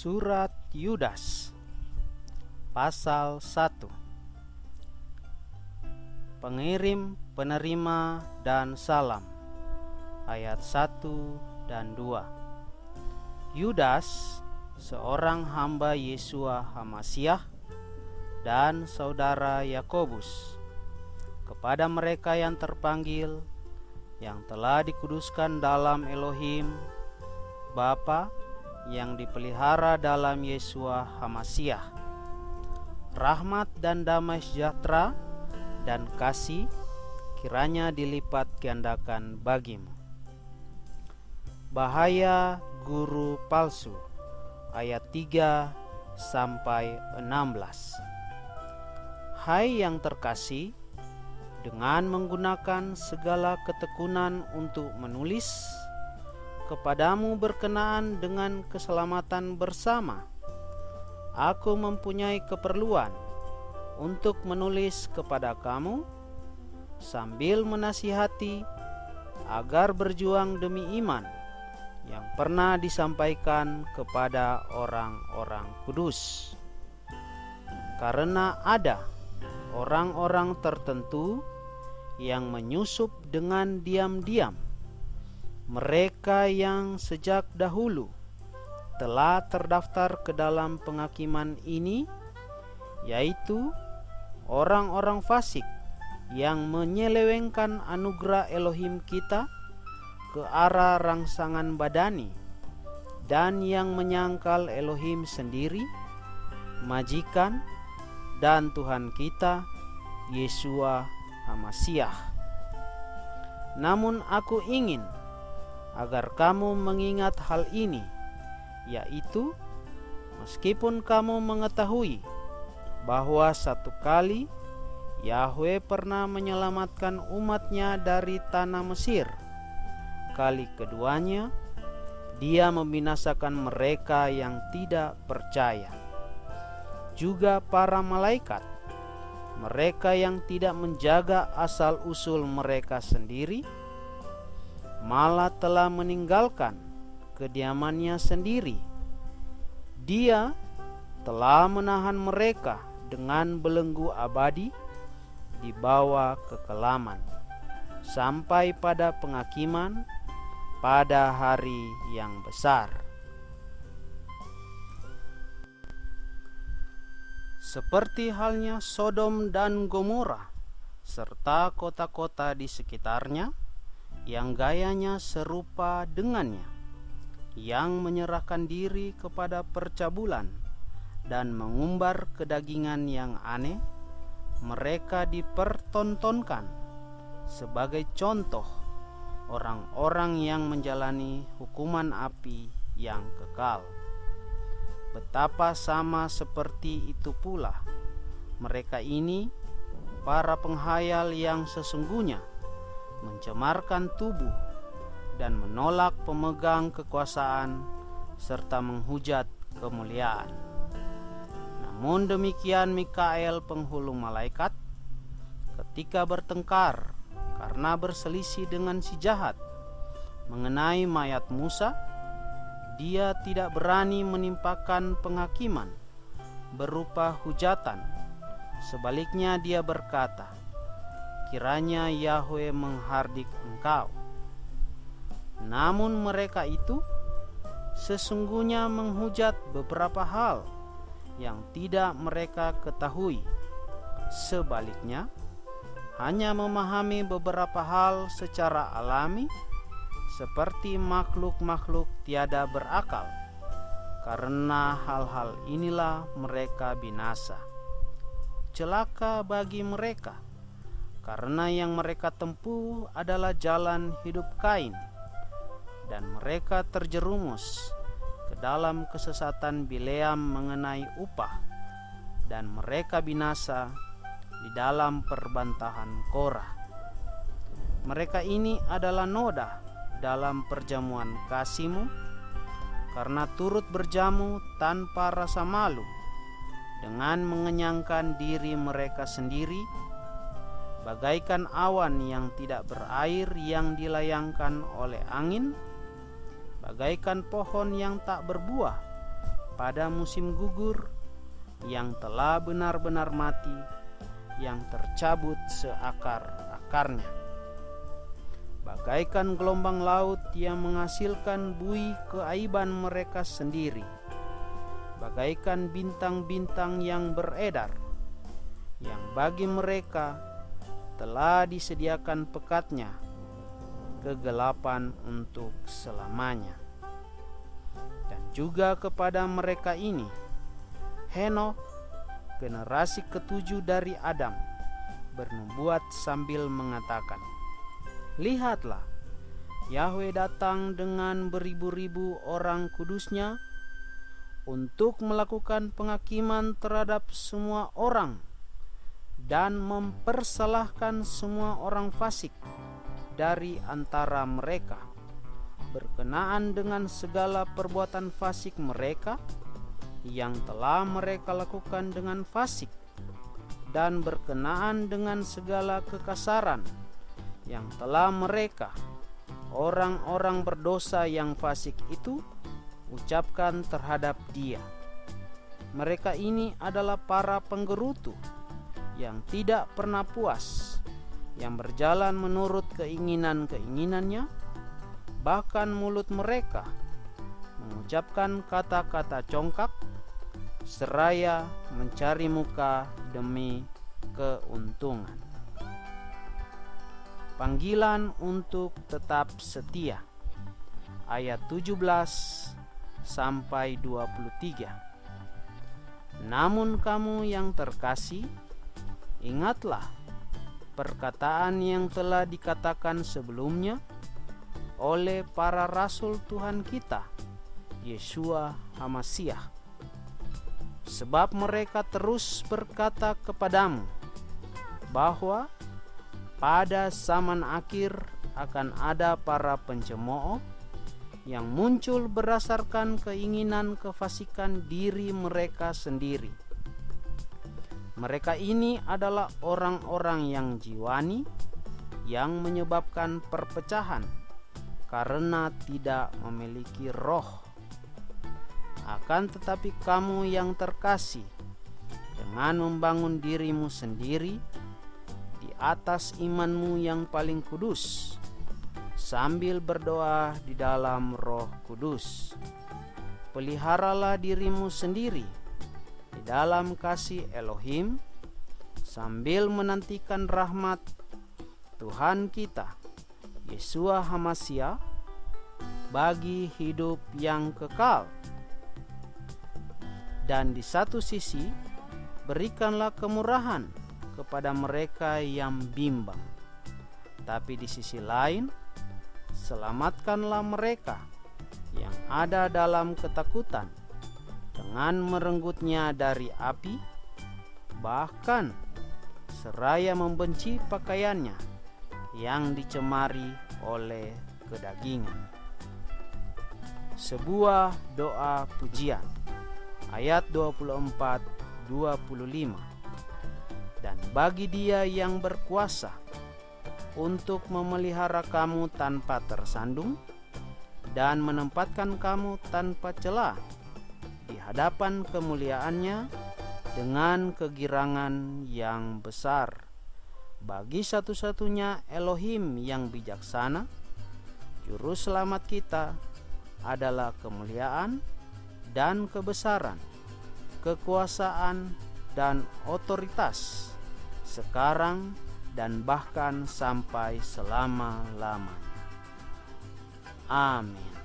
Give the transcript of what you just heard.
Surat Yudas Pasal 1. Pengirim, penerima, dan salam. Ayat 1 dan 2. Yudas, seorang hamba Yesua HaMasiah, dan saudara Yakobus, kepada mereka yang terpanggil, yang telah dikuduskan dalam Elohim Bapa, yang dipelihara dalam Yesua HaMasiah. Rahmat dan damai sejahtera dan kasih kiranya dilipat gandakan bagimu. Bahaya guru palsu. Ayat 3 sampai 16. Hai yang terkasih, dengan menggunakan segala ketekunan untuk menulis kepadamu berkenaan dengan keselamatan bersama, aku mempunyai keperluan untuk menulis kepada kamu sambil menasihati agar berjuang demi iman yang pernah disampaikan kepada orang-orang kudus. Karena ada orang-orang tertentu yang menyusup dengan diam-diam, mereka yang sejak dahulu telah terdaftar ke dalam penghakiman ini, yaitu orang-orang fasik yang menyelewengkan anugerah Elohim kita ke arah rangsangan badani, dan yang menyangkal Elohim sendiri, majikan dan Tuhan kita Yesua HaMasiah. Namun aku ingin agar kamu mengingat hal ini, yaitu meskipun kamu mengetahui bahwa satu kali Yahweh pernah menyelamatkan umatnya dari tanah Mesir, kali keduanya Dia membinasakan mereka yang tidak percaya. Juga para malaikat, mereka yang tidak menjaga asal-usul mereka sendiri, malah telah meninggalkan kediamannya sendiri. Dia telah menahan mereka dengan belenggu abadi di bawah kekelaman, sampai pada penghakiman pada hari yang besar. Seperti halnya Sodom dan Gomora serta kota-kota di sekitarnya yang gayanya serupa dengannya, yang menyerahkan diri kepada percabulan dan mengumbar kedagingan yang aneh, mereka dipertontonkan sebagai contoh orang-orang yang menjalani hukuman api yang kekal. Betapa sama seperti itu pula mereka ini, para penghayal yang sesungguhnya mencemarkan tubuh dan menolak pemegang kekuasaan serta menghujat kemuliaan. Namun demikian Mikael, penghulu malaikat, ketika bertengkar karena berselisih dengan si jahat mengenai mayat Musa, dia tidak berani menimpakan penghakiman berupa hujatan. Sebaliknya dia berkata, kiranya Yahweh menghardik engkau. Namun mereka itu sesungguhnya menghujat beberapa hal yang tidak mereka ketahui. Sebaliknya, hanya memahami beberapa hal secara alami, seperti makhluk-makhluk tiada berakal. Karena hal-hal inilah mereka binasa. Celaka bagi mereka, karena yang mereka tempuh adalah jalan hidup Kain, dan mereka terjerumus ke dalam kesesatan Bileam mengenai upah, dan mereka binasa di dalam perbantahan Korah. Mereka ini adalah noda dalam perjamuan kasihmu, karena turut berjamu tanpa rasa malu dengan mengenyangkan diri mereka sendiri, bagaikan awan yang tidak berair yang dilayangkan oleh angin, bagaikan pohon yang tak berbuah pada musim gugur, yang telah benar-benar mati, yang tercabut seakar-akarnya. Bagaikan gelombang laut yang menghasilkan buih keaiban mereka sendiri, bagaikan bintang-bintang yang beredar, yang bagi mereka telah disediakan pekatnya, kegelapan untuk selamanya. Dan juga kepada mereka ini, Henokh, generasi ketujuh dari Adam, bernubuat sambil mengatakan, "Lihatlah, Yahweh datang dengan beribu-ribu orang kudusnya untuk melakukan penghakiman terhadap semua orang dan mempersalahkan semua orang fasik dari antara mereka, berkenaan dengan segala perbuatan fasik mereka yang telah mereka lakukan dengan fasik, dan berkenaan dengan segala kekasaran yang telah mereka, orang-orang berdosa yang fasik itu, ucapkan terhadap dia. Mereka ini adalah para penggerutu yang tidak pernah puas, yang berjalan menurut keinginan-keinginannya, bahkan mulut mereka mengucapkan kata-kata congkak, seraya mencari muka demi keuntungan." Panggilan untuk tetap setia, ayat 17 sampai 23. "Namun kamu yang terkasih, ingatlah perkataan yang telah dikatakan sebelumnya oleh para rasul Tuhan kita, Yeshua HaMasiah. Sebab mereka terus berkata kepadamu bahwa pada zaman akhir akan ada para pencemooh yang muncul berdasarkan keinginan kefasikan diri mereka sendiri. Mereka ini adalah orang-orang yang jiwani, yang menyebabkan perpecahan karena tidak memiliki roh. Akan tetapi kamu yang terkasih, dengan membangun dirimu sendiri di atas imanmu yang paling kudus, sambil berdoa di dalam Roh Kudus, peliharalah dirimu sendiri di dalam kasih Elohim, sambil menantikan rahmat Tuhan kita, Yeshua HaMasiah, bagi hidup yang kekal. Dan di satu sisi, berikanlah kemurahan kepada mereka yang bimbang, tapi di sisi lain, selamatkanlah mereka yang ada dalam ketakutan dengan merenggutnya dari api, bahkan seraya membenci pakaiannya yang dicemari oleh kedagingan." Sebuah doa pujian, ayat 24-25. "Dan bagi Dia yang berkuasa untuk memelihara kamu tanpa tersandung dan menempatkan kamu tanpa celah di hadapan kemuliaannya dengan kegirangan yang besar, bagi satu-satunya Elohim yang bijaksana, Juru Selamat kita adalah kemuliaan dan kebesaran, kekuasaan dan otoritas, sekarang dan bahkan sampai selama-lamanya. Amin.